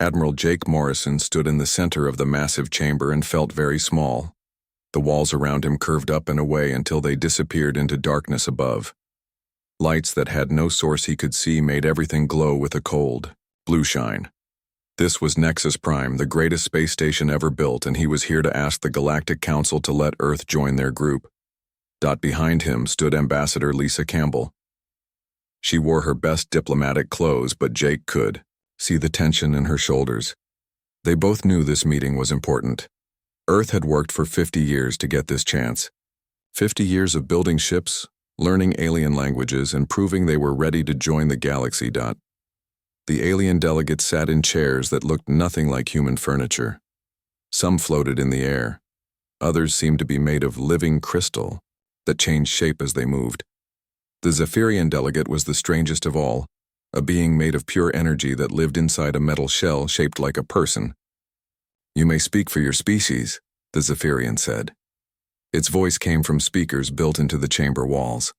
Admiral Jake Morrison stood in the center of the massive chamber and felt very small. The walls around him curved up and away until they disappeared into darkness above. Lights that had no source he could see made everything glow with a cold, blue shine. This was Nexus Prime, the greatest space station ever built, and he was here to ask the Galactic Council to let Earth join their group. Behind him stood Ambassador Lisa Campbell. She wore her best diplomatic clothes, but Jake could see the tension in her shoulders. They both knew this meeting was important. Earth had worked for 50 years to get this chance. 50 years of building ships, learning alien languages, and proving they were ready to join the galaxy. The alien delegates sat in chairs that looked nothing like human furniture. Some floated in the air. Others seemed to be made of living crystal that changed shape as they moved. The Zephyrian delegate was the strangest of all, a being made of pure energy that lived inside a metal shell shaped like a person. "You may speak for your species," the Zephyrian said. Its voice came from speakers built into the chamber walls.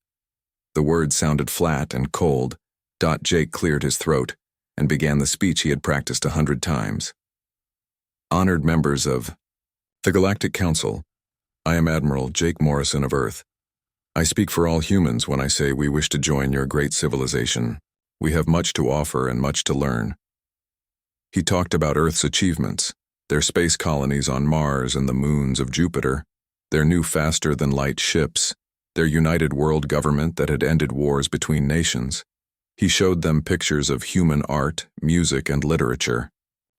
The words sounded flat and cold. Jake cleared his throat and began the speech he had practiced 100 times. "Honored members of the Galactic Council, I am Admiral Jake Morrison of Earth. I speak for all humans when I say we wish to join your great civilization. We have much to offer and much to learn." He talked about Earth's achievements, their space colonies on Mars and the moons of Jupiter, their new faster-than-light ships, their united world government that had ended wars between nations. He showed them pictures of human art, music, and literature.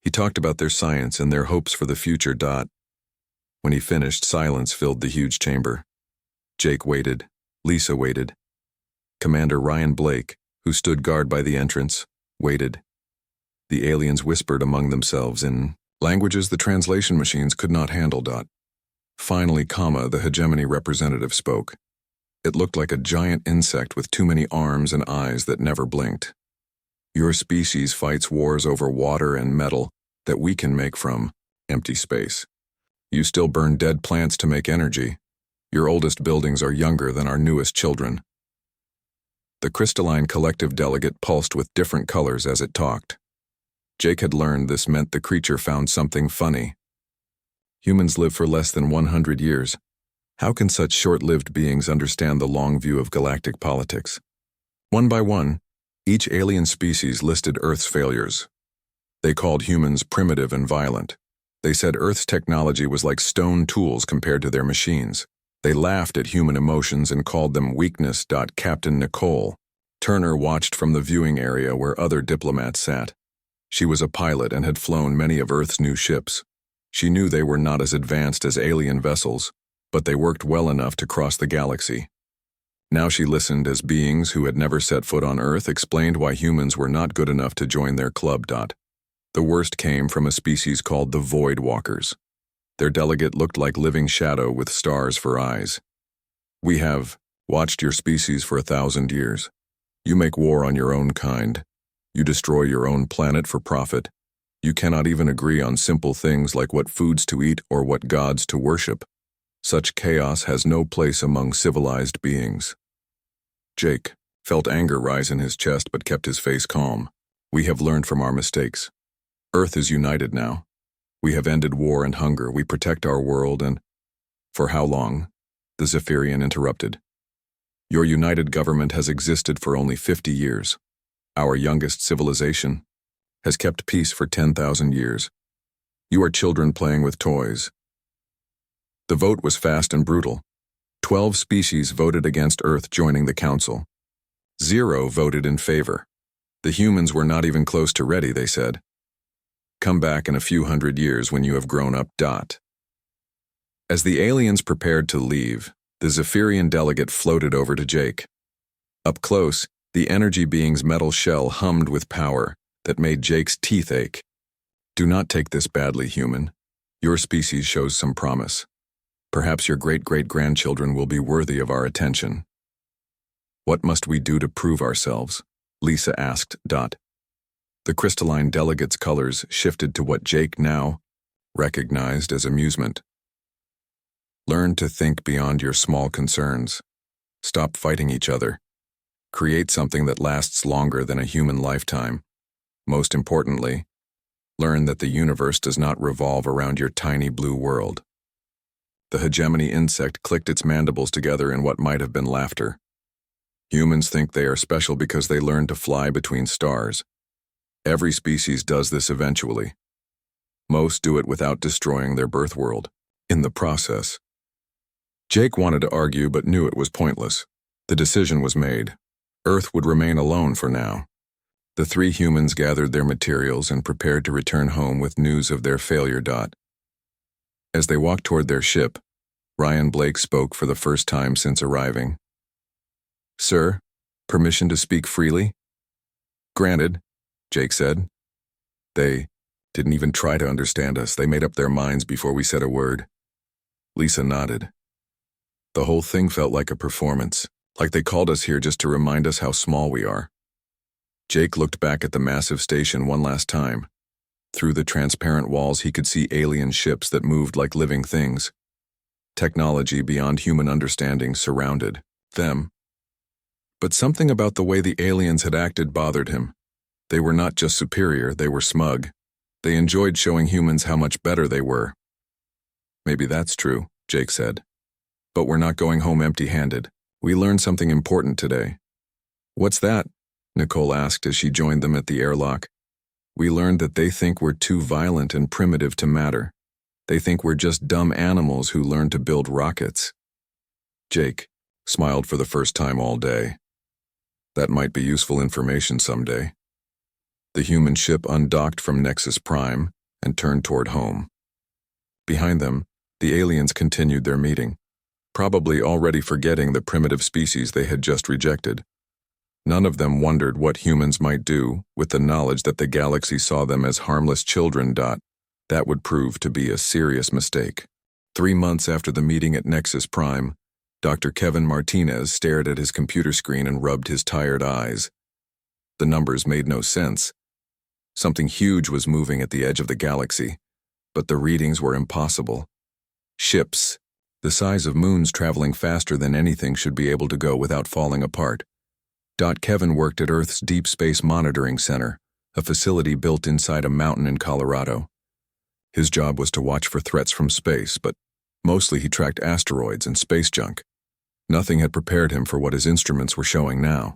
He talked about their science and their hopes for the future. When he finished, silence filled the huge chamber. Jake waited. Lisa waited. Commander Ryan Blake, who stood guard by the entrance, waited. The aliens whispered among themselves in languages the translation machines could not handle. Finally, the hegemony representative spoke. It looked like a giant insect with too many arms and eyes that never blinked. "Your species fights wars over water and metal that we can make from empty space. You still burn dead plants to make energy. Your oldest buildings are younger than our newest children." The crystalline collective delegate pulsed with different colors as it talked. Jake had learned this meant the creature found something funny. Humans live for less than 100 years. How can such short-lived beings understand the long view of galactic politics? One by one, each alien species listed Earth's failures. They called humans primitive and violent. They said Earth's technology was like stone tools compared to their machines. They laughed at human emotions and called them weakness. Captain Nicole Turner watched from the viewing area where other diplomats sat. She was a pilot and had flown many of Earth's new ships. She knew they were not as advanced as alien vessels, but they worked well enough to cross the galaxy. Now she listened as beings who had never set foot on Earth explained why humans were not good enough to join their club. The worst came from a species called the Void Walkers. Their delegate looked like living shadow with stars for eyes. "We have watched your species for 1,000 years. You make war on your own kind. You destroy your own planet for profit. You cannot even agree on simple things like what foods to eat or what gods to worship. Such chaos has no place among civilized beings." Jake felt anger rise in his chest but kept his face calm. "We have learned from our mistakes. Earth is united now. We have ended war and hunger. We protect our world and—" "For how long?" the Zephyrian interrupted. "Your united government has existed for only 50 years. Our youngest civilization has kept peace for 10,000 years. You are children playing with toys." The vote was fast and brutal. 12 species voted against Earth joining the Council. 0 voted in favor. The humans were not even close to ready, they said. "Come back in a few hundred years when you have grown up." As the aliens prepared to leave, the Zephyrian delegate floated over to Jake. Up close, the energy being's metal shell hummed with power that made Jake's teeth ache. "Do not take this badly, human. Your species shows some promise. Perhaps your great-great-grandchildren will be worthy of our attention." "What must we do to prove ourselves?" Lisa asked. The crystalline delegate's colors shifted to what Jake now recognized as amusement. "Learn to think beyond your small concerns. Stop fighting each other. Create something that lasts longer than a human lifetime. Most importantly, Learn that the universe does not revolve around your tiny blue world. The hegemony insect clicked its mandibles together in what might have been laughter. Humans think they are special because they learn to fly between stars. Every species does this eventually. Most do it without destroying their birth world. In the process, Jake wanted to argue but knew it was pointless. The decision was made. Earth would remain alone for now. The three humans gathered their materials and prepared to return home with news of their failure. As they walked toward their ship, Ryan Blake spoke for the first time since arriving. "Sir, permission to speak freely?" "Granted," Jake said. "They didn't even try to understand us. They made up their minds before we said a word." Lisa nodded. "The whole thing felt like a performance, like they called us here just to remind us how small we are." Jake looked back at the massive station one last time. Through the transparent walls he could see alien ships that moved like living things. Technology beyond human understanding surrounded them. But something about the way the aliens had acted bothered him. They were not just superior, they were smug. They enjoyed showing humans how much better they were. "Maybe that's true," Jake said. "But we're not going home empty-handed. We learned something important today." "What's that?" Nicole asked as she joined them at the airlock. "We learned that they think we're too violent and primitive to matter. They think we're just dumb animals who learn to build rockets." Jake smiled for the first time all day. That might be useful information someday. The human ship undocked from Nexus Prime and turned toward home. Behind them, the aliens continued their meeting, probably already forgetting the primitive species they had just rejected. None of them wondered what humans might do with the knowledge that the galaxy saw them as harmless children. That would prove to be a serious mistake. 3 months after the meeting at Nexus Prime, Dr. Kevin Martinez stared at his computer screen and rubbed his tired eyes. The numbers made no sense. Something huge was moving at the edge of the galaxy, but the readings were impossible. Ships, the size of moons traveling faster than anything, should be able to go without falling apart. Kevin worked at Earth's Deep Space Monitoring Center, a facility built inside a mountain in Colorado. His job was to watch for threats from space, but mostly he tracked asteroids and space junk. Nothing had prepared him for what his instruments were showing now.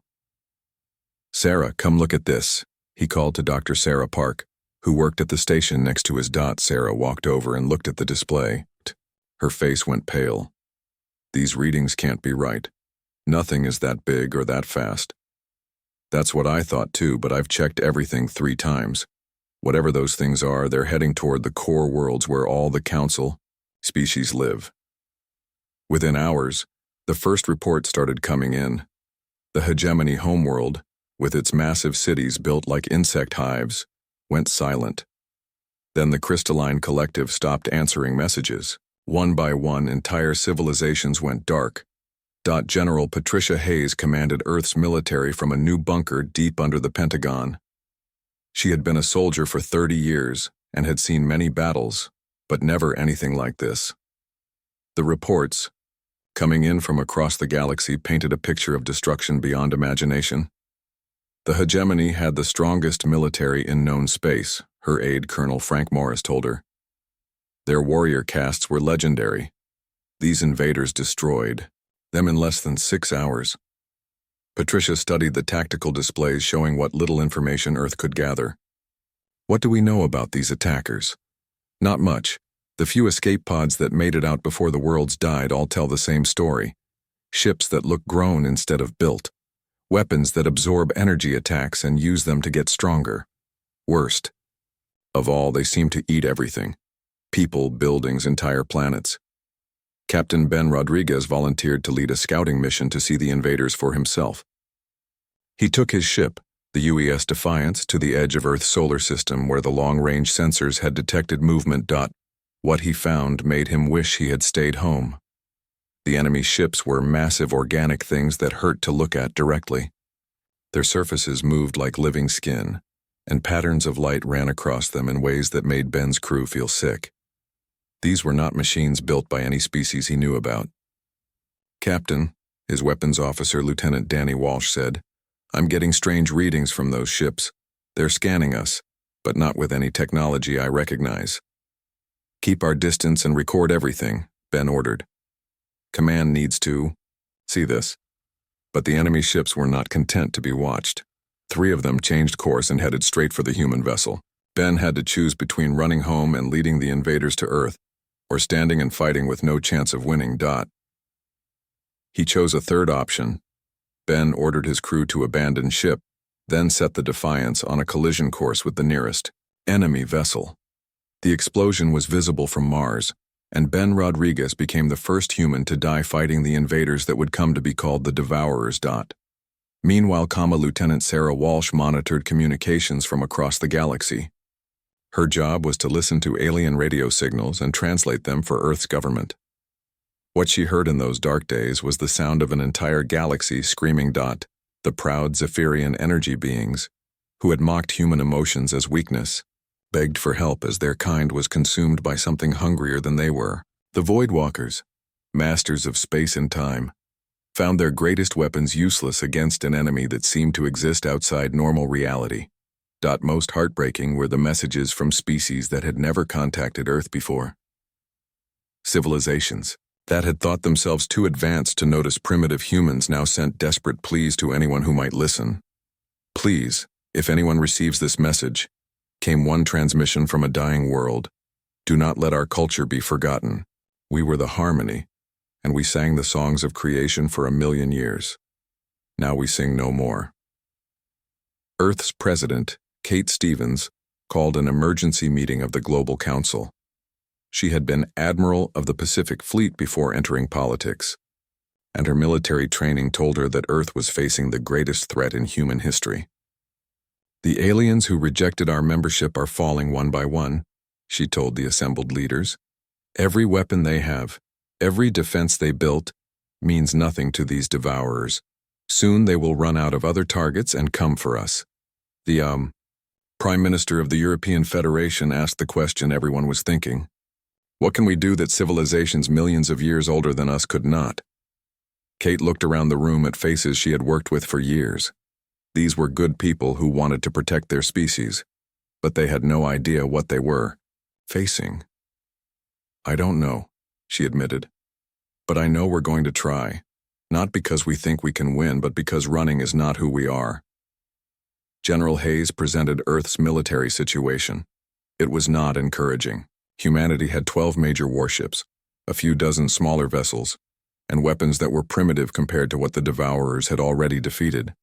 "Sarah, come look at this," he called to Dr. Sarah Park, who worked at the station next to his. Sarah walked over and looked at the display. Her face went pale. "These readings can't be right. Nothing is that big or that fast." "That's what I thought too, but I've checked everything 3 times. Whatever those things are, they're heading toward the core worlds where all the council species live." Within hours, the first report started coming in. The hegemony homeworld, with its massive cities built like insect hives, went silent. Then the crystalline collective stopped answering messages. One by one, entire civilizations went dark. General Patricia Hayes commanded Earth's military from a new bunker deep under the Pentagon. She had been a soldier for 30 years and had seen many battles, but never anything like this. The reports, coming in from across the galaxy, painted a picture of destruction beyond imagination. The hegemony had the strongest military in known space, her aide Colonel Frank Morris told her. Their warrior castes were legendary. These invaders destroyed them in less than 6 hours. Patricia studied the tactical displays showing what little information Earth could gather. What do we know about these attackers? Not much. The few escape pods that made it out before the worlds died all tell the same story. Ships that look grown instead of built. Weapons that absorb energy attacks and use them to get stronger. Worst of all, they seem to eat everything. People, buildings, entire planets. Captain Ben Rodriguez volunteered to lead a scouting mission to see the invaders for himself. He took his ship, the UES Defiance, to the edge of Earth's solar system where the long-range sensors had detected movement. What he found made him wish he had stayed home. The enemy ships were massive organic things that hurt to look at directly. Their surfaces moved like living skin, and patterns of light ran across them in ways that made Ben's crew feel sick. These were not machines built by any species he knew about. "Captain," his weapons officer, Lieutenant Danny Walsh, said, "I'm getting strange readings from those ships. They're scanning us. but not with any technology I recognize. Keep our distance and record everything, Ben ordered. Command needs to see this. But the enemy ships were not content to be watched. 3 of them changed course and headed straight for the human vessel. Ben had to choose between running home and leading the invaders to Earth, or standing and fighting with no chance of winning. He chose a third option. Ben ordered his crew to abandon ship, then set the Defiance on a collision course with the nearest enemy vessel. The explosion was visible from Mars, and Ben Rodriguez became the first human to die fighting the invaders that would come to be called the Devourers. Meanwhile, Lieutenant Sarah Walsh monitored communications from across the galaxy. Her job was to listen to alien radio signals and translate them for Earth's government. What she heard in those dark days was the sound of an entire galaxy screaming. The proud Zephyrian energy beings, who had mocked human emotions as weakness, begged for help as their kind was consumed by something hungrier than they were. The Voidwalkers, masters of space and time, found their greatest weapons useless against an enemy that seemed to exist outside normal reality. Most heartbreaking were the messages from species that had never contacted Earth before. Civilizations that had thought themselves too advanced to notice primitive humans now sent desperate pleas to anyone who might listen. Please, if anyone receives this message, came one transmission from a dying world. Do not let our culture be forgotten. We were the harmony, and we sang the songs of creation for 1,000,000 years. Now we sing no more. Earth's president, Kate Stevens, called an emergency meeting of the Global Council. She had been Admiral of the Pacific Fleet before entering politics, and her military training told her that Earth was facing the greatest threat in human history. The aliens who rejected our membership are falling one by one, she told the assembled leaders. Every weapon they have, every defense they built, means nothing to these devourers. Soon they will run out of other targets and come for us. The, Prime Minister of the European Federation asked the question everyone was thinking. What can we do that civilizations millions of years older than us could not? Kate looked around the room at faces she had worked with for years. These were good people who wanted to protect their species, but they had no idea what they were facing. I don't know, she admitted, but I know we're going to try, not because we think we can win, but because running is not who we are. General Hayes presented Earth's military situation. It was not encouraging. Humanity had 12 major warships, a few dozen smaller vessels, and weapons that were primitive compared to what the Devourers had already defeated.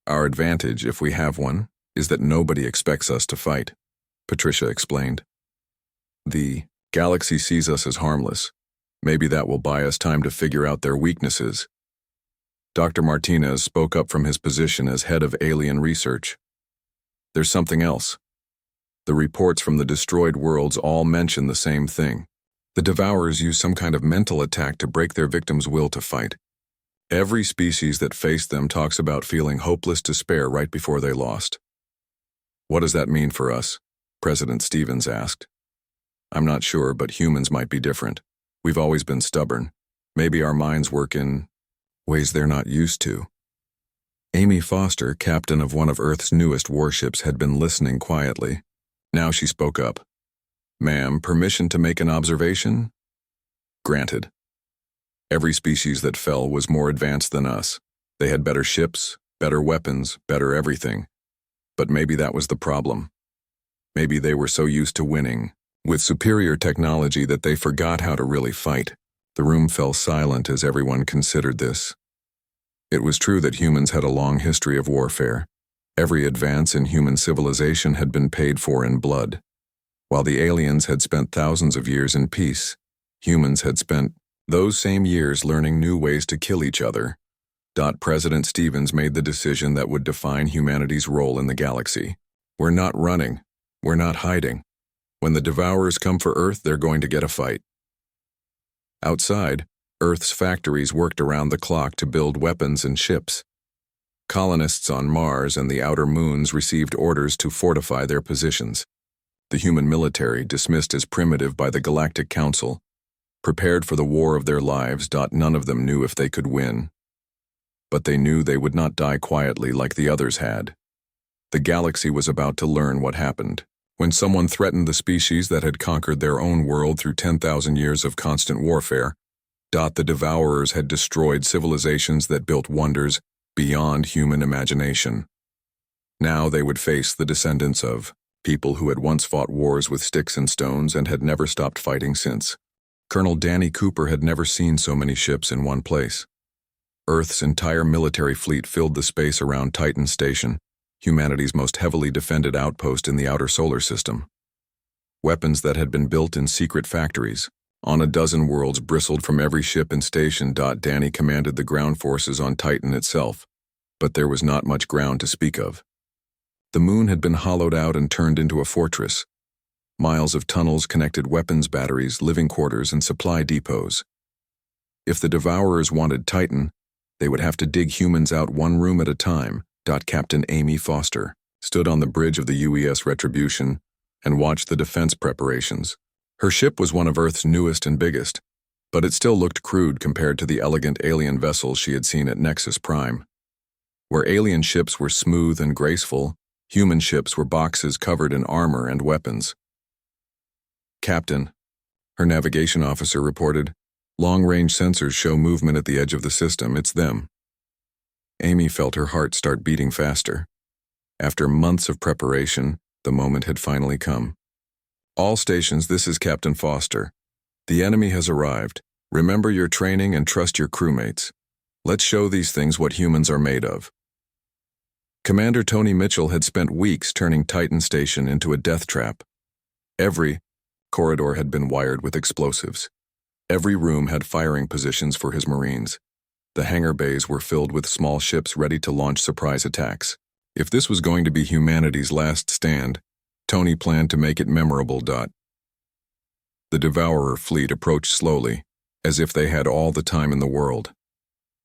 Our advantage, if we have one, is that nobody expects us to fight, Patricia explained. The galaxy sees us as harmless. Maybe that will buy us time to figure out their weaknesses. Dr. Martinez spoke up from his position as head of alien research. There's something else. The reports from the destroyed worlds all mention the same thing. The Devourers use some kind of mental attack to break their victims' will to fight. Every species that faced them talks about feeling hopeless despair right before they lost. What does that mean for us? President Stevens asked. I'm not sure, but humans might be different. We've always been stubborn. Maybe our minds work in ways they're not used to. Amy Foster, captain of one of Earth's newest warships, had been listening quietly. Now she spoke up. Ma'am, permission to make an observation? Granted. Every species that fell was more advanced than us. They had better ships, better weapons, better everything. But maybe that was the problem. Maybe they were so used to winning, with superior technology, that they forgot how to really fight. The room fell silent as everyone considered this. It was true that humans had a long history of warfare. Every advance in human civilization had been paid for in blood. While the aliens had spent thousands of years in peace, humans had spent those same years learning new ways to kill each other. President Stevens made the decision that would define humanity's role in the galaxy. We're not running. We're not hiding. When the Devourers come for Earth, they're going to get a fight. Outside, Earth's factories worked around the clock to build weapons and ships. Colonists on Mars and the outer moons received orders to fortify their positions. The human military, dismissed as primitive by the Galactic Council, prepared for the war of their lives. None of them knew if they could win. But they knew they would not die quietly like the others had. The galaxy was about to learn what happened. When someone threatened the species that had conquered their own world through 10,000 years of constant warfare, the Devourers had destroyed civilizations that built wonders beyond human imagination. Now they would face the descendants of people who had once fought wars with sticks and stones and had never stopped fighting since. Colonel Danny Cooper had never seen so many ships in one place. Earth's entire military fleet filled the space around Titan Station, humanity's most heavily defended outpost in the outer solar system. Weapons that had been built in secret factories on a dozen worlds bristled from every ship and station. Danny commanded the ground forces on Titan itself, but there was not much ground to speak of. The moon had been hollowed out and turned into a fortress. Miles of tunnels connected weapons batteries, living quarters, and supply depots. If the Devourers wanted Titan, they would have to dig humans out one room at a time. Captain Amy Foster stood on the bridge of the UES Retribution and watched the defense preparations. Her ship was one of Earth's newest and biggest, but it still looked crude compared to the elegant alien vessels she had seen at Nexus Prime. Where alien ships were smooth and graceful, human ships were boxes covered in armor and weapons. "Captain," her navigation officer reported, "long-range sensors show movement at the edge of the system. It's them." Amy felt her heart start beating faster. After months of preparation, the moment had finally come. "All stations, this is Captain Foster. The enemy has arrived. Remember your training and trust your crewmates. Let's show these things what humans are made of." Commander Tony Mitchell had spent weeks turning Titan Station into a death trap. Every corridor had been wired with explosives. Every room had firing positions for his Marines. The hangar bays were filled with small ships ready to launch surprise attacks. If this was going to be humanity's last stand, Tony planned to make it memorable. The Devourer fleet approached slowly, as if they had all the time in the world.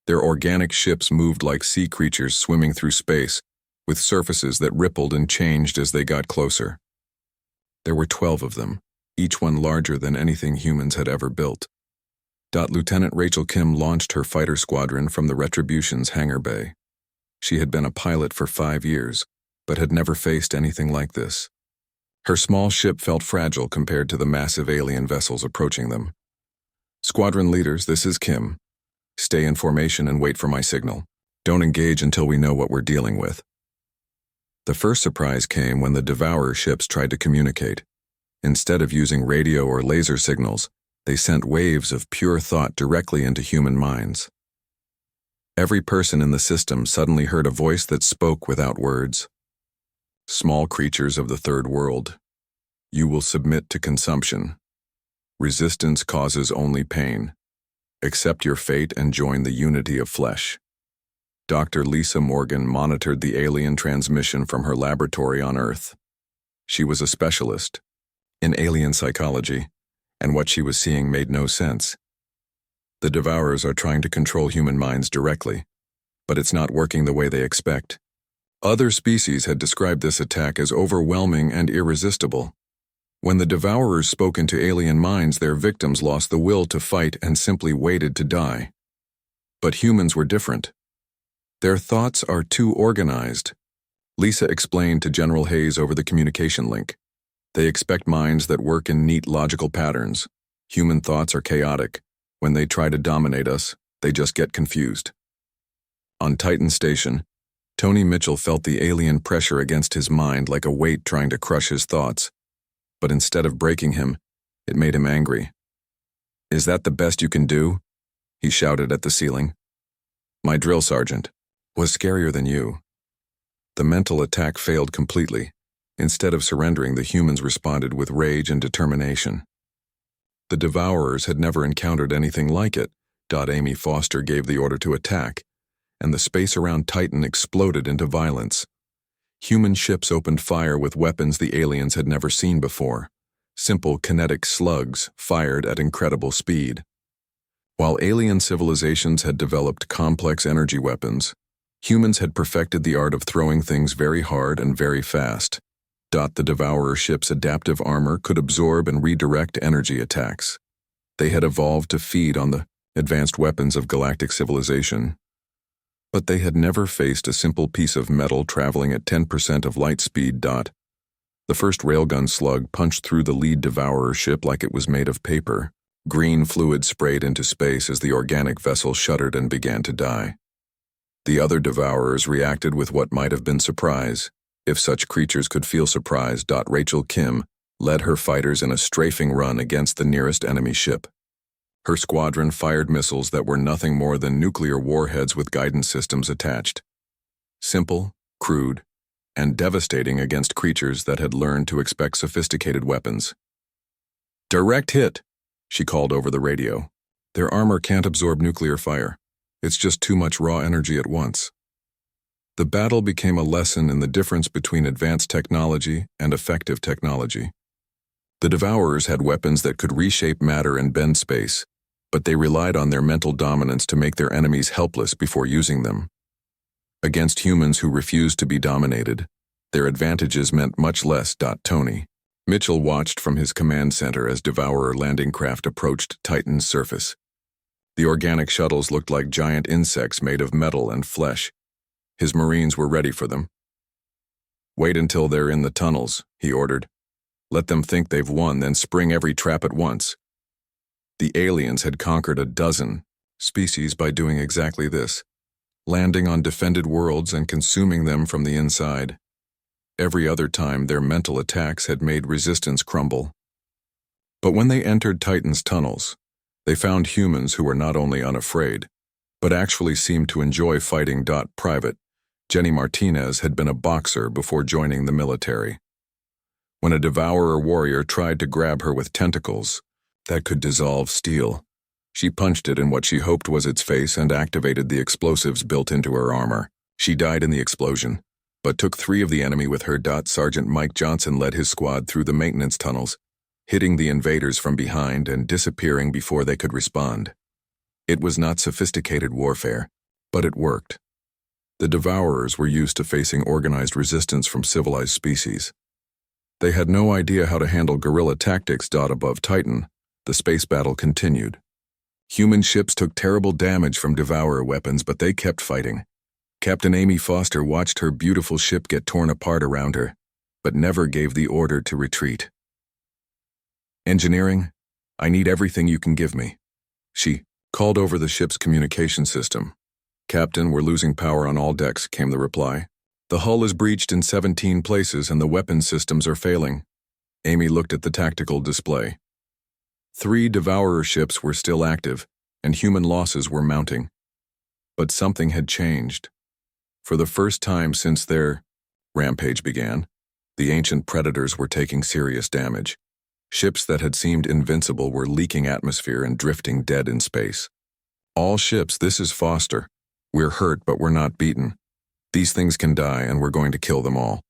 Their organic ships moved like sea creatures swimming through space, with surfaces that rippled and changed as they got closer. There were 12 of them, each one larger than anything humans had ever built. Lieutenant Rachel Kim launched her fighter squadron from the Retribution's hangar bay. She had been a pilot for 5 years, but had never faced anything like this. Her small ship felt fragile compared to the massive alien vessels approaching them. "Squadron leaders, this is Kim. Stay in formation and wait for my signal. Don't engage until we know what we're dealing with." The first surprise came when the Devourer ships tried to communicate. Instead of using radio or laser signals, they sent waves of pure thought directly into human minds. Every person in the system suddenly heard a voice that spoke without words. "Small creatures of the third world, you will submit to consumption. Resistance causes only pain. Accept your fate and join the unity of flesh." Dr. Lisa Morgan monitored the alien transmission from her laboratory on Earth. She was a specialist in alien psychology, and what she was seeing made no sense. The Devourers are trying to control human minds directly, but it's not working the way they expect. Other species had described this attack as overwhelming and irresistible. When the Devourers spoke into alien minds, their victims lost the will to fight and simply waited to die. But humans were different. "Their thoughts are too organized," Lisa explained to General Hayes over the communication link. "They expect minds that work in neat logical patterns. Human thoughts are chaotic. When they try to dominate us, they just get confused." On Titan Station, Tony Mitchell felt the alien pressure against his mind like a weight trying to crush his thoughts. But instead of breaking him, it made him angry. "Is that the best you can do?" he shouted at the ceiling. "My drill sergeant was scarier than you." The mental attack failed completely. Instead of surrendering, the humans responded with rage and determination. The Devourers had never encountered anything like it. Amy Foster gave the order to attack, and the space around Titan exploded into violence. Human ships opened fire with weapons the aliens had never seen before. Simple kinetic slugs fired at incredible speed. While alien civilizations had developed complex energy weapons, humans had perfected the art of throwing things very hard and very fast. The Devourer ship's adaptive armor could absorb and redirect energy attacks. They had evolved to feed on the advanced weapons of galactic civilization. But they had never faced a simple piece of metal traveling at 10% of light speed. The first railgun slug punched through the lead Devourer ship like it was made of paper. Green fluid sprayed into space as the organic vessel shuddered and began to die. The other Devourers reacted with what might have been surprise, if such creatures could feel surprise. Rachel Kim led her fighters in a strafing run against the nearest enemy ship. Her squadron fired missiles that were nothing more than nuclear warheads with guidance systems attached. Simple, crude, and devastating against creatures that had learned to expect sophisticated weapons. "Direct hit," she called over the radio. "Their armor can't absorb nuclear fire. It's just too much raw energy at once." The battle became a lesson in the difference between advanced technology and effective technology. The Devourers had weapons that could reshape matter and bend space, but they relied on their mental dominance to make their enemies helpless before using them. Against humans who refused to be dominated, their advantages meant much less. Tony Mitchell watched from his command center as Devourer landing craft approached Titan's surface. The organic shuttles looked like giant insects made of metal and flesh. His Marines were ready for them. "Wait until they're in the tunnels," he ordered. "Let them think they've won, then spring every trap at once." The aliens had conquered a dozen species by doing exactly this, landing on defended worlds and consuming them from the inside. Every other time, their mental attacks had made resistance crumble. But when they entered Titan's tunnels, they found humans who were not only unafraid, but actually seemed to enjoy fighting. Private Jenny Martinez had been a boxer before joining the military. When a Devourer warrior tried to grab her with tentacles that could dissolve steel, she punched it in what she hoped was its face and activated the explosives built into her armor. She died in the explosion, but took 3 of the enemy with her. Sergeant Mike Johnson led his squad through the maintenance tunnels, hitting the invaders from behind and disappearing before they could respond. It was not sophisticated warfare, but it worked. The Devourers were used to facing organized resistance from civilized species. They had no idea how to handle guerrilla tactics. Above Titan, the space battle continued. Human ships took terrible damage from Devourer weapons, but they kept fighting. Captain Amy Foster watched her beautiful ship get torn apart around her, but never gave the order to retreat. "Engineering, I need everything you can give me," she called over the ship's communication system. "Captain, we're losing power on all decks," came the reply. "The hull is breached in 17 places and the weapons systems are failing." Amy looked at the tactical display. 3 Devourer ships were still active, and human losses were mounting. But something had changed. For the first time since their rampage began, the ancient predators were taking serious damage. Ships that had seemed invincible were leaking atmosphere and drifting dead in space. "All ships, this is Foster. We're hurt, but we're not beaten. These things can die, and we're going to kill them all."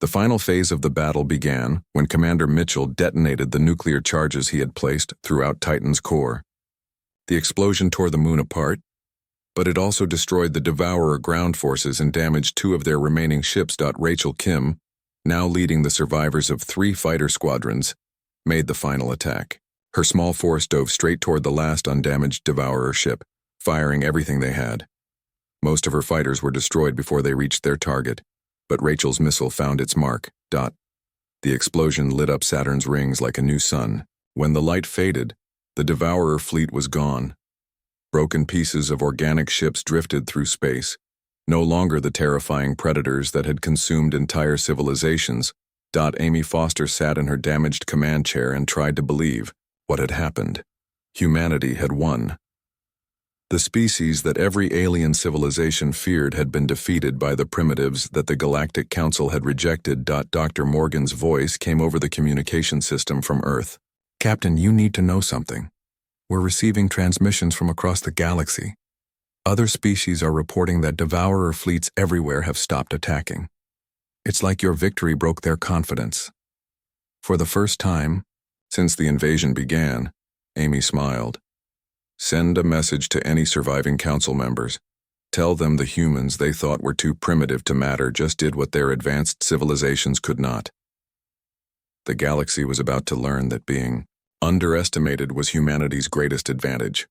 The final phase of the battle began when Commander Mitchell detonated the nuclear charges he had placed throughout Titan's core. The explosion tore the moon apart, but it also destroyed the Devourer ground forces and damaged 2 of their remaining ships. Rachel Kim, now leading the survivors of 3 fighter squadrons, made the final attack. Her small force dove straight toward the last undamaged Devourer ship, firing everything they had. Most of her fighters were destroyed before they reached their target, but Rachel's missile found its mark. The explosion lit up Saturn's rings like a new sun. When the light faded, the Devourer fleet was gone. Broken pieces of organic ships drifted through space, no longer the terrifying predators that had consumed entire civilizations. Amy Foster sat in her damaged command chair and tried to believe what had happened. Humanity had won. The species that every alien civilization feared had been defeated by the primitives that the Galactic Council had rejected. Dr. Morgan's voice came over the communication system from Earth. "Captain, you need to know something. We're receiving transmissions from across the galaxy. Other species are reporting that Devourer fleets everywhere have stopped attacking. It's like your victory broke their confidence." For the first time since the invasion began, Amy smiled. "Send a message to any surviving council members. Tell them the humans they thought were too primitive to matter just did what their advanced civilizations could not." The galaxy was about to learn that being underestimated was humanity's greatest advantage.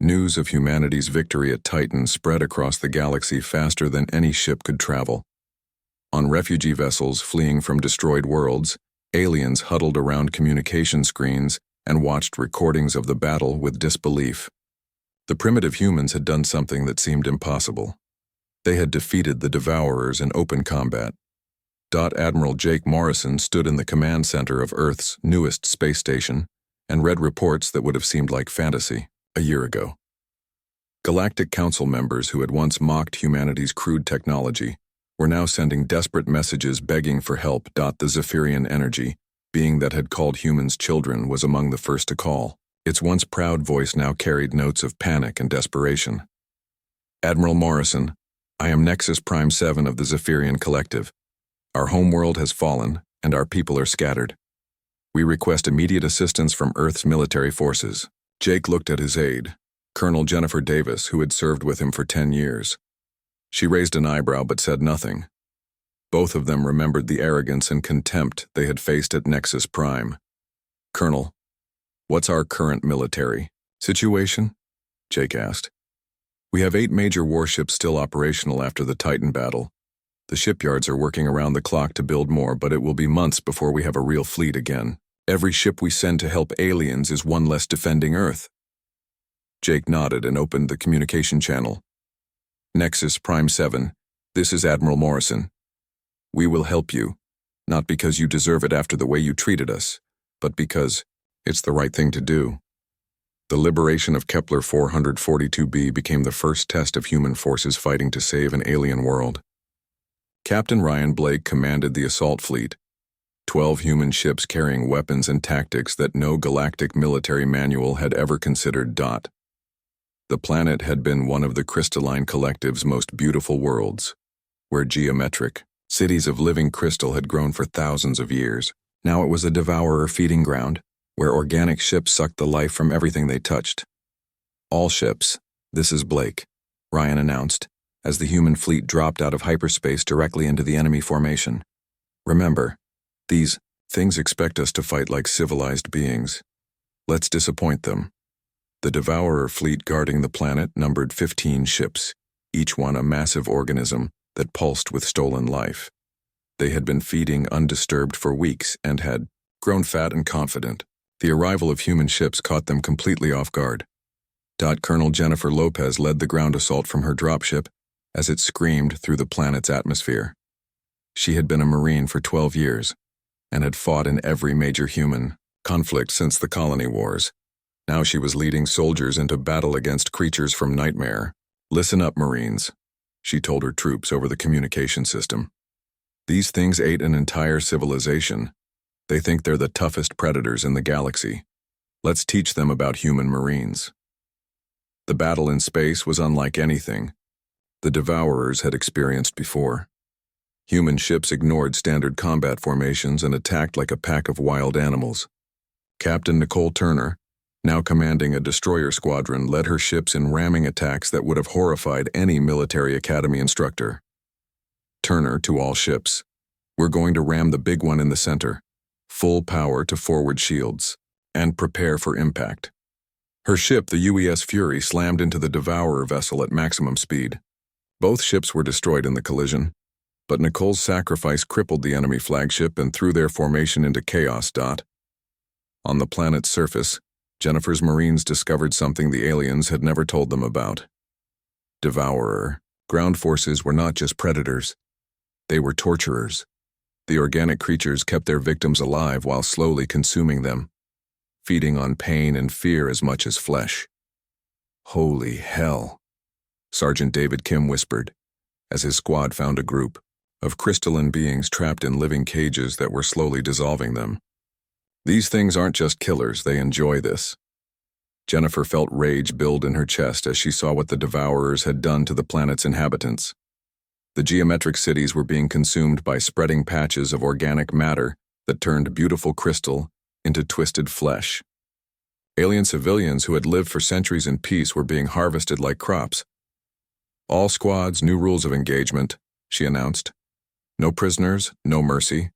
News of humanity's victory at Titan spread across the galaxy faster than any ship could travel. On refugee vessels fleeing from destroyed worlds, aliens huddled around communication screens and watched recordings of the battle with disbelief. The primitive humans had done something that seemed impossible. They had defeated the Devourers in open combat. Admiral Jake Morrison stood in the command center of Earth's newest space station and read reports that would have seemed like fantasy a year ago. Galactic Council members who had once mocked humanity's crude technology were now sending desperate messages begging for help. The Zephyrian energy, being that had called humans children, was among the first to call. Its once proud voice now carried notes of panic and desperation. Admiral Morrison, I am Nexus Prime 7 of the Zephyrian Collective. Our homeworld has fallen, and our people are scattered. We request immediate assistance from Earth's military forces. Jake looked at his aide, Colonel Jennifer Davis, who had served with him for 10 years. She raised an eyebrow but said nothing. Both of them remembered the arrogance and contempt they had faced at Nexus Prime. Colonel, what's our current military situation? Jake asked. We have 8 major warships still operational after the Titan battle. The shipyards are working around the clock to build more, but it will be months before we have a real fleet again. Every ship we send to help aliens is one less defending Earth. Jake nodded and opened the communication channel. Nexus Prime 7, this is Admiral Morrison. We will help you, not because you deserve it after the way you treated us, but because it's the right thing to do. The liberation of Kepler 442b became the first test of human forces fighting to save an alien world. Captain Ryan Blake commanded the assault fleet, 12 human ships carrying weapons and tactics that no galactic military manual had ever considered. The planet had been one of the Crystalline Collective's most beautiful worlds, where geometric cities of living crystal had grown for thousands of years. Now it was a devourer feeding ground, where organic ships sucked the life from everything they touched. All ships, this is Blake, Ryan announced, as the human fleet dropped out of hyperspace directly into the enemy formation. Remember, these things expect us to fight like civilized beings. Let's disappoint them. The Devourer fleet guarding the planet numbered 15 ships, each one a massive organism that pulsed with stolen life. They had been feeding undisturbed for weeks and had grown fat and confident. The arrival of human ships caught them completely off guard. Colonel Jennifer Lopez led the ground assault from her dropship as it screamed through the planet's atmosphere. She had been a Marine for 12 years and had fought in every major human conflict since the colony wars. Now she was leading soldiers into battle against creatures from nightmare. Listen up, Marines, she told her troops over the communication system. These things ate an entire civilization. They think they're the toughest predators in the galaxy. Let's teach them about human Marines. The battle in space was unlike anything the Devourers had experienced before. Human ships ignored standard combat formations and attacked like a pack of wild animals. Captain Nicole Turner, now commanding a destroyer squadron, led her ships in ramming attacks that would have horrified any military academy instructor. Turner to all ships, we're going to ram the big one in the center, full power to forward shields, and prepare for impact. Her ship, the UES Fury, slammed into the Devourer vessel at maximum speed. Both ships were destroyed in the collision, but Nicole's sacrifice crippled the enemy flagship and threw their formation into chaos. On the planet's surface, Jennifer's Marines discovered something the aliens had never told them about. Devourer ground forces were not just predators. They were torturers. The organic creatures kept their victims alive while slowly consuming them, feeding on pain and fear as much as flesh. Holy hell, Sergeant David Kim whispered, as his squad found a group of crystalline beings trapped in living cages that were slowly dissolving them. These things aren't just killers, they enjoy this. Jennifer felt rage build in her chest as she saw what the Devourers had done to the planet's inhabitants. The geometric cities were being consumed by spreading patches of organic matter that turned beautiful crystal into twisted flesh. Alien civilians who had lived for centuries in peace were being harvested like crops. All squads, new rules of engagement, she announced. No prisoners, no mercy.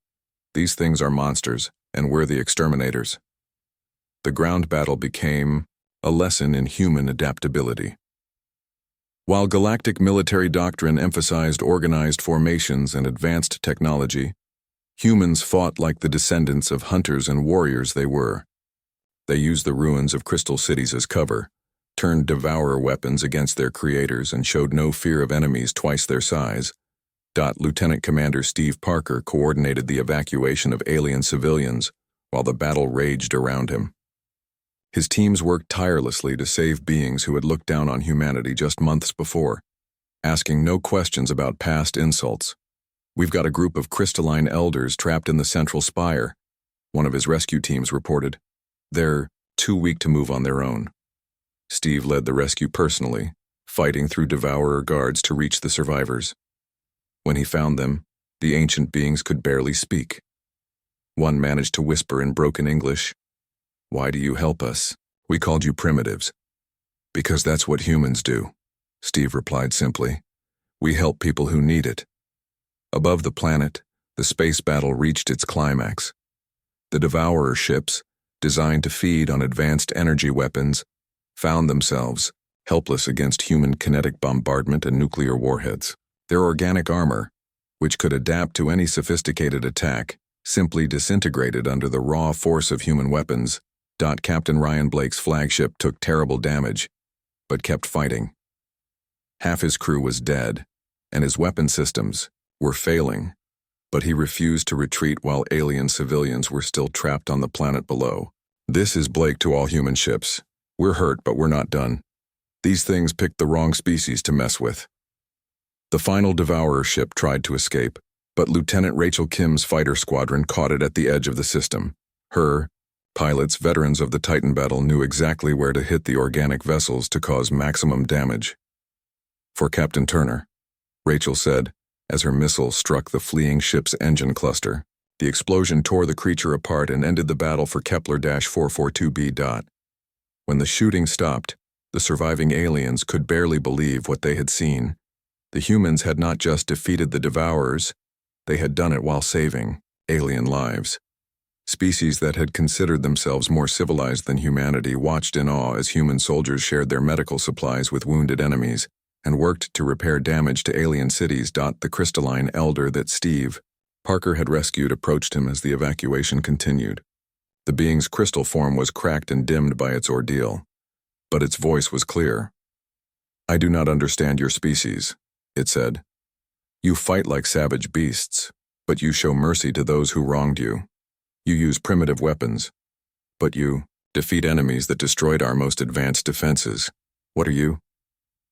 These things are monsters, and we're the exterminators. The ground battle became a lesson in human adaptability. While galactic military doctrine emphasized organized formations and advanced technology, humans fought like the descendants of hunters and warriors they were. They used the ruins of crystal cities as cover, turned devourer weapons against their creators, and showed no fear of enemies twice their size. Lieutenant Commander Steve Parker coordinated the evacuation of alien civilians while the battle raged around him. His teams worked tirelessly to save beings who had looked down on humanity just months before, asking no questions about past insults. "We've got a group of crystalline elders trapped in the central spire," one of his rescue teams reported. "They're too weak to move on their own." Steve led the rescue personally, fighting through devourer guards to reach the survivors. When he found them, the ancient beings could barely speak. One managed to whisper in broken English, "Why do you help us? We called you primitives." "Because that's what humans do," Steve replied simply. "We help people who need it." Above the planet, the space battle reached its climax. The devourer ships, designed to feed on advanced energy weapons, found themselves helpless against human kinetic bombardment and nuclear warheads. Their organic armor, which could adapt to any sophisticated attack, simply disintegrated under the raw force of human weapons. Captain Ryan Blake's flagship took terrible damage, but kept fighting. Half his crew was dead, and his weapon systems were failing, but he refused to retreat while alien civilians were still trapped on the planet below. "This is Blake to all human ships. We're hurt, but we're not done. These things picked the wrong species to mess with." The final devourer ship tried to escape, but Lieutenant Rachel Kim's fighter squadron caught it at the edge of the system. Her pilots, veterans of the Titan battle, knew exactly where to hit the organic vessels to cause maximum damage. "For Captain Turner," Rachel said, as her missile struck the fleeing ship's engine cluster. The explosion tore the creature apart and ended the battle for Kepler-442b. When the shooting stopped, the surviving aliens could barely believe what they had seen. The humans had not just defeated the devourers, they had done it while saving alien lives. Species that had considered themselves more civilized than humanity watched in awe as human soldiers shared their medical supplies with wounded enemies and worked to repair damage to alien cities. The crystalline elder that Steve Parker had rescued approached him as the evacuation continued. The being's crystal form was cracked and dimmed by its ordeal, but its voice was clear. "I do not understand your species," it said. "You fight like savage beasts, but you show mercy to those who wronged you. You use primitive weapons, but you defeat enemies that destroyed our most advanced defenses. What are you?"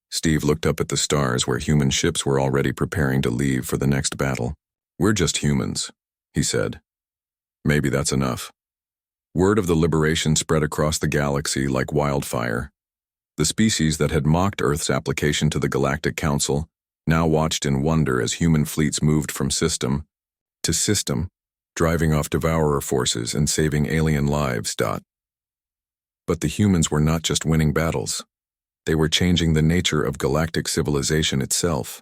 Steve looked up at the stars where human ships were already preparing to leave for the next battle. "We're just humans," he said. "Maybe that's enough." Word of the liberation spread across the galaxy like wildfire. The species that had mocked Earth's application to the Galactic Council now watched in wonder as human fleets moved from system to system, driving off devourer forces and saving alien lives. But the humans were not just winning battles. They were changing the nature of galactic civilization itself.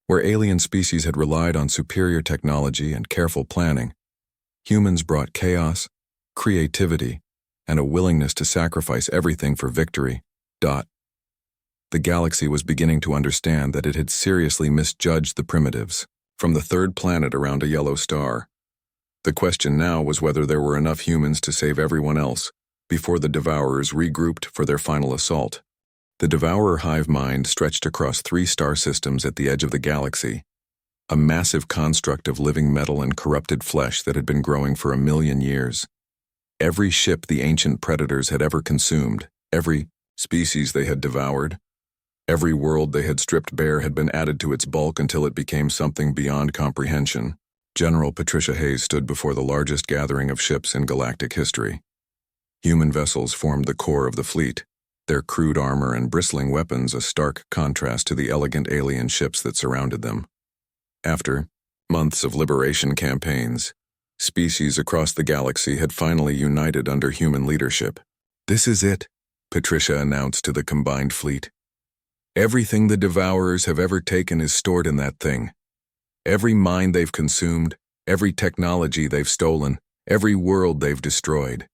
Where alien species had relied on superior technology and careful planning, humans brought chaos, creativity, and a willingness to sacrifice everything for victory. The galaxy was beginning to understand that it had seriously misjudged the primitives, from the third planet around a yellow star. The question now was whether there were enough humans to save everyone else before the devourers regrouped for their final assault. The devourer hive mind stretched across 3 star systems at the edge of the galaxy, a massive construct of living metal and corrupted flesh that had been growing for 1,000,000 years. Every ship the ancient predators had ever consumed, every species they had devoured, every world they had stripped bare had been added to its bulk until it became something beyond comprehension. General Patricia Hayes stood before the largest gathering of ships in galactic history. Human vessels formed the core of the fleet, their crude armor and bristling weapons a stark contrast to the elegant alien ships that surrounded them. After months of liberation campaigns, species across the galaxy had finally united under human leadership. "This is it," Patricia announced to the combined fleet. "Everything the devourers have ever taken is stored in that thing. Every mind they've consumed, every technology they've stolen, every world they've destroyed.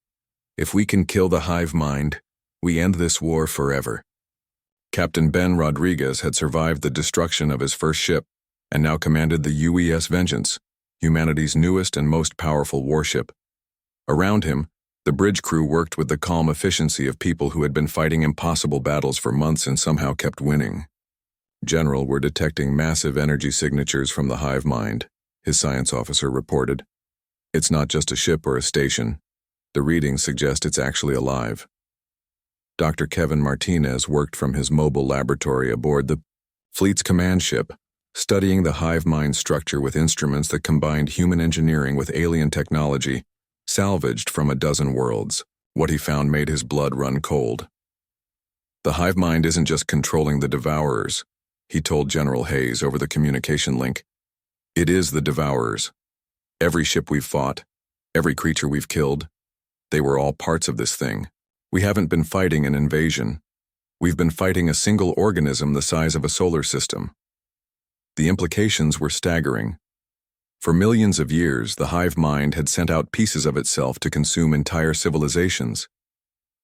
If we can kill the hive mind, We end this war forever. Captain Ben Rodriguez had survived the destruction of his first ship and now commanded the UES Vengeance, humanity's newest and most powerful warship. Around him, the bridge crew worked with the calm efficiency of people who had been fighting impossible battles for months and somehow kept winning. General, we're detecting massive energy signatures from the hive mind, his science officer reported. It's not just a ship or a station. The readings suggest it's actually alive. Dr. Kevin Martinez worked from his mobile laboratory aboard the fleet's command ship, studying the hive mind structure with instruments that combined human engineering with alien technology, salvaged from a dozen worlds. What he found made his blood run cold. The hive mind isn't just controlling the devourers, he told General Hayes over the communication link. It is the devourers. Every ship we've fought, every creature we've killed, they were all parts of this thing. We haven't been fighting an invasion. We've been fighting a single organism the size of a solar system. The implications were staggering. For millions of years, the hive mind had sent out pieces of itself to consume entire civilizations.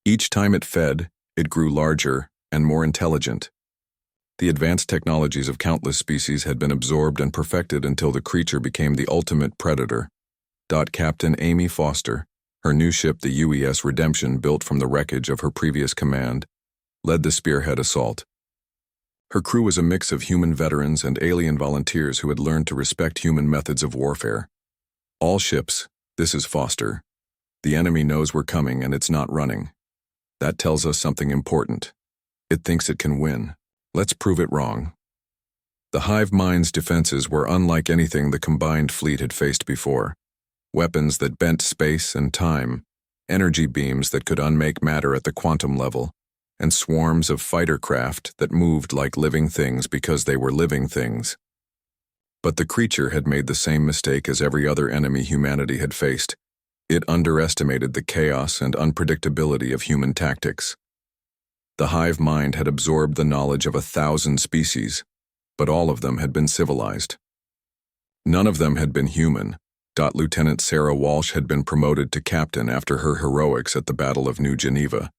Each time it fed, it grew larger and more intelligent. The advanced technologies of countless species had been absorbed and perfected until the creature became the ultimate predator. Captain Amy Foster, her new ship, the UES Redemption, built from the wreckage of her previous command, led the spearhead assault. Her crew was a mix of human veterans and alien volunteers who had learned to respect human methods of warfare. All ships, this is Foster. The enemy knows we're coming and it's not running. That tells us something important. It thinks it can win. Let's prove it wrong. The hive mind's defenses were unlike anything the combined fleet had faced before. Weapons that bent space and time, energy beams that could unmake matter at the quantum level, and swarms of fighter craft that moved like living things because they were living things. But the creature had made the same mistake as every other enemy humanity had faced. It underestimated the chaos and unpredictability of human tactics. The hive mind had absorbed the knowledge of 1,000 species, but all of them had been civilized. None of them had been human. Lieutenant Sarah Walsh had been promoted to captain after her heroics at the Battle of New Geneva.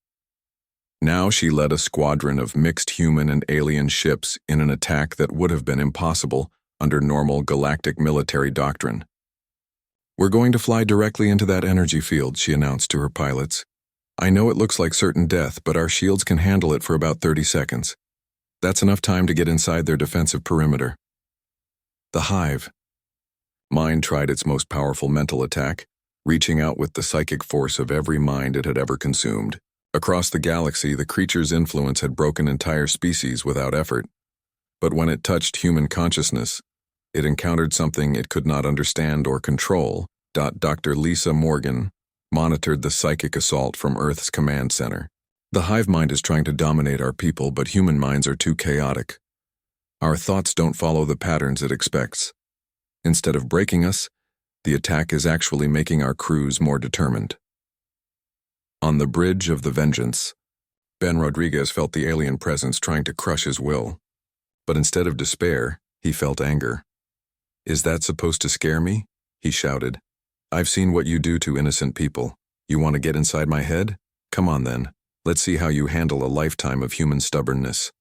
Now she led a squadron of mixed human and alien ships in an attack that would have been impossible under normal galactic military doctrine. "We're going to fly directly into that energy field," she announced to her pilots. "I know it looks like certain death, but our shields can handle it for about 30 seconds. That's enough time to get inside their defensive perimeter." The hive mind tried its most powerful mental attack, reaching out with the psychic force of every mind it had ever consumed. Across the galaxy, the creature's influence had broken entire species without effort. But when it touched human consciousness, it encountered something it could not understand or control. Dr. Lisa Morgan monitored the psychic assault from Earth's command center. "The hive mind is trying to dominate our people, but human minds are too chaotic. Our thoughts don't follow the patterns it expects. Instead of breaking us, the attack is actually making our crews more determined." On the bridge of the Vengeance, Ben Rodriguez felt the alien presence trying to crush his will. But instead of despair, he felt anger. "Is that supposed to scare me?" he shouted. "I've seen what you do to innocent people. You want to get inside my head? Come on then, let's see how you handle a lifetime of human stubbornness."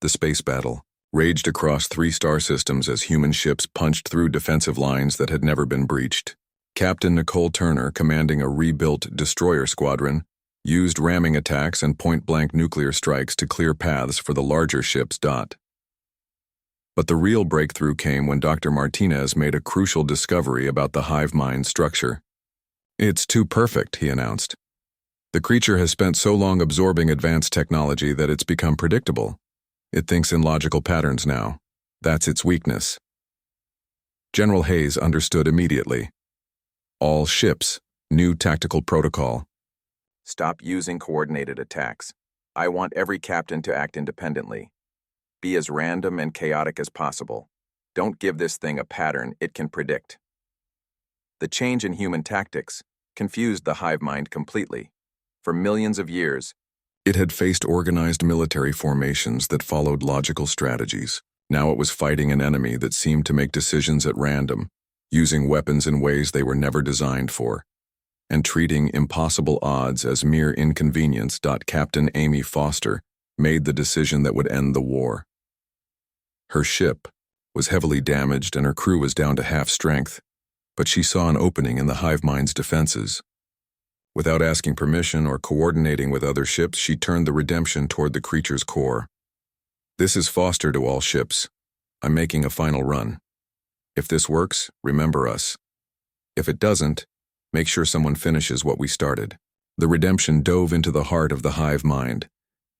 The space battle raged across 3 star systems as human ships punched through defensive lines that had never been breached. Captain Nicole Turner, commanding a rebuilt destroyer squadron, used ramming attacks and point-blank nuclear strikes to clear paths for the larger ships. But the real breakthrough came when Dr. Martinez made a crucial discovery about the hive mind structure. "It's too perfect," he announced. "The creature has spent so long absorbing advanced technology that it's become predictable. It thinks in logical patterns now. That's its weakness." General Hayes understood immediately. "All ships, new tactical protocol. Stop using coordinated attacks. I want every captain to act independently. Be as random and chaotic as possible. Don't give this thing a pattern it can predict." The change in human tactics confused the hive mind completely. For millions of years, it had faced organized military formations that followed logical strategies. Now it was fighting an enemy that seemed to make decisions at random, using weapons in ways they were never designed for. and treating impossible odds as mere inconvenience. Captain Amy Foster made the decision that would end the war. Her ship was heavily damaged and her crew was down to half strength, but she saw an opening in the hive mind's defenses. Without asking permission or coordinating with other ships, she turned the Redemption toward the creature's core. "This is Foster to all ships. I'm making a final run. If this works, remember us. If it doesn't, make sure someone finishes what we started." The Redemption dove into the heart of the hive mind,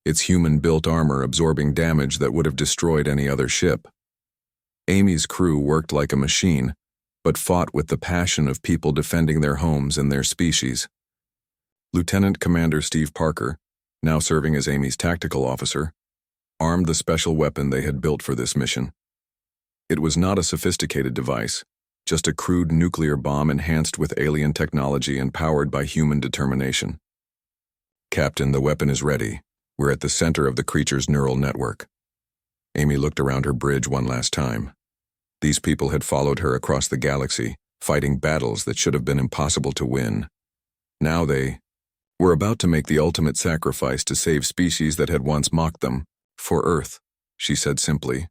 its human-built armor absorbing damage that would have destroyed any other ship. Amy's crew worked like a machine, but fought with the passion of people defending their homes and their species. Lieutenant Commander Steve Parker, now serving as Amy's tactical officer, armed the special weapon they had built for this mission. It was not a sophisticated device, just a crude nuclear bomb enhanced with alien technology and powered by human determination. "Captain, the weapon is ready. We're at the center of the creature's neural network." Amy looked around her bridge one last time. These people had followed her across the galaxy, fighting battles that should have been impossible to win. Now they were about to make the ultimate sacrifice to save species that had once mocked them. "For Earth," she said simply,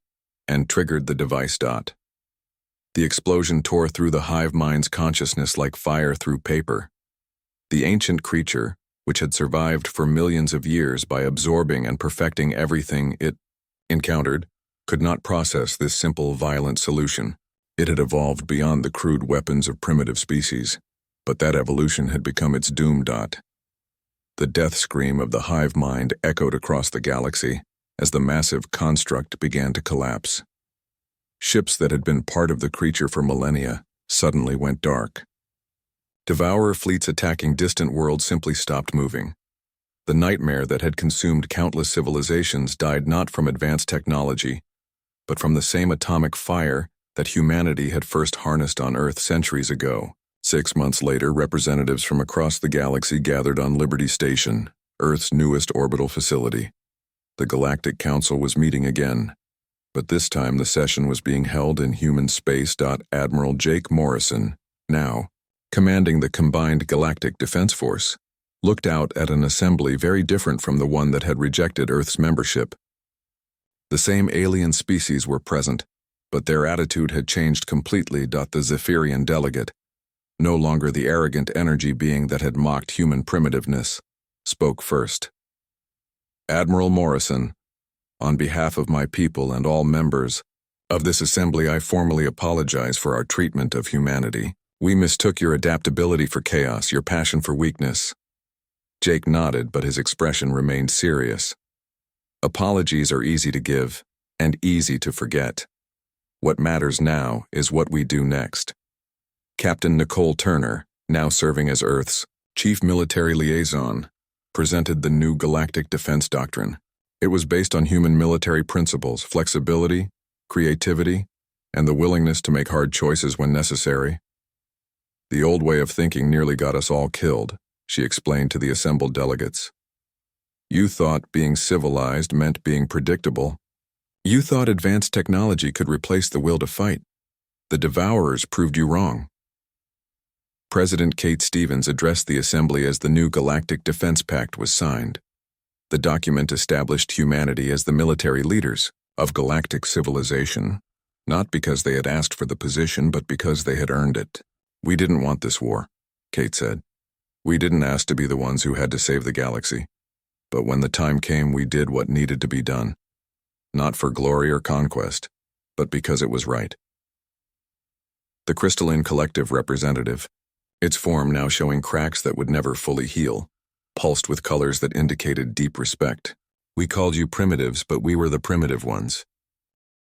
and triggered the device. The explosion tore through the hive mind's consciousness like fire through paper. The ancient creature, which had survived for millions of years by absorbing and perfecting everything it encountered, could not process this simple, violent solution. It had evolved beyond the crude weapons of primitive species, but that evolution had become its doom. The death scream of the hive mind echoed across the galaxy as the massive construct began to collapse. Ships that had been part of the creature for millennia suddenly went dark. Devourer fleets attacking distant worlds simply stopped moving. The nightmare that had consumed countless civilizations died not from advanced technology, but from the same atomic fire that humanity had first harnessed on Earth centuries ago. 6 months later, representatives from across the galaxy gathered on Liberty Station, Earth's newest orbital facility. The Galactic Council was meeting again, but this time the session was being held in human space. Admiral Jake Morrison, now commanding the combined Galactic Defense Force, looked out at an assembly very different from the one that had rejected Earth's membership. The same alien species were present, but their attitude had changed completely. The Zephyrian delegate, no longer the arrogant energy being that had mocked human primitiveness, spoke first. "Admiral Morrison, on behalf of my people and all members of this assembly, I formally apologize for our treatment of humanity. We mistook your adaptability for chaos, your passion for weakness." Jake nodded, but his expression remained serious. "Apologies are easy to give and easy to forget. What matters now is what we do next." Captain Nicole Turner, now serving as Earth's Chief Military Liaison, presented the new Galactic Defense Doctrine. It was based on human military principles, flexibility, creativity, and the willingness to make hard choices when necessary. "The old way of thinking nearly got us all killed," she explained to the assembled delegates. "You thought being civilized meant being predictable. You thought advanced technology could replace the will to fight. The Devourers proved you wrong." President Kate Stevens addressed the assembly as the new Galactic Defense Pact was signed. The document established humanity as the military leaders of galactic civilization, not because they had asked for the position, but because they had earned it. "We didn't want this war," Kate said. "We didn't ask to be the ones who had to save the galaxy. But when the time came, we did what needed to be done. Not for glory or conquest, but because it was right." The Crystalline Collective representative, its form now showing cracks that would never fully heal, pulsed with colors that indicated deep respect. "We called you primitives, but we were the primitive ones.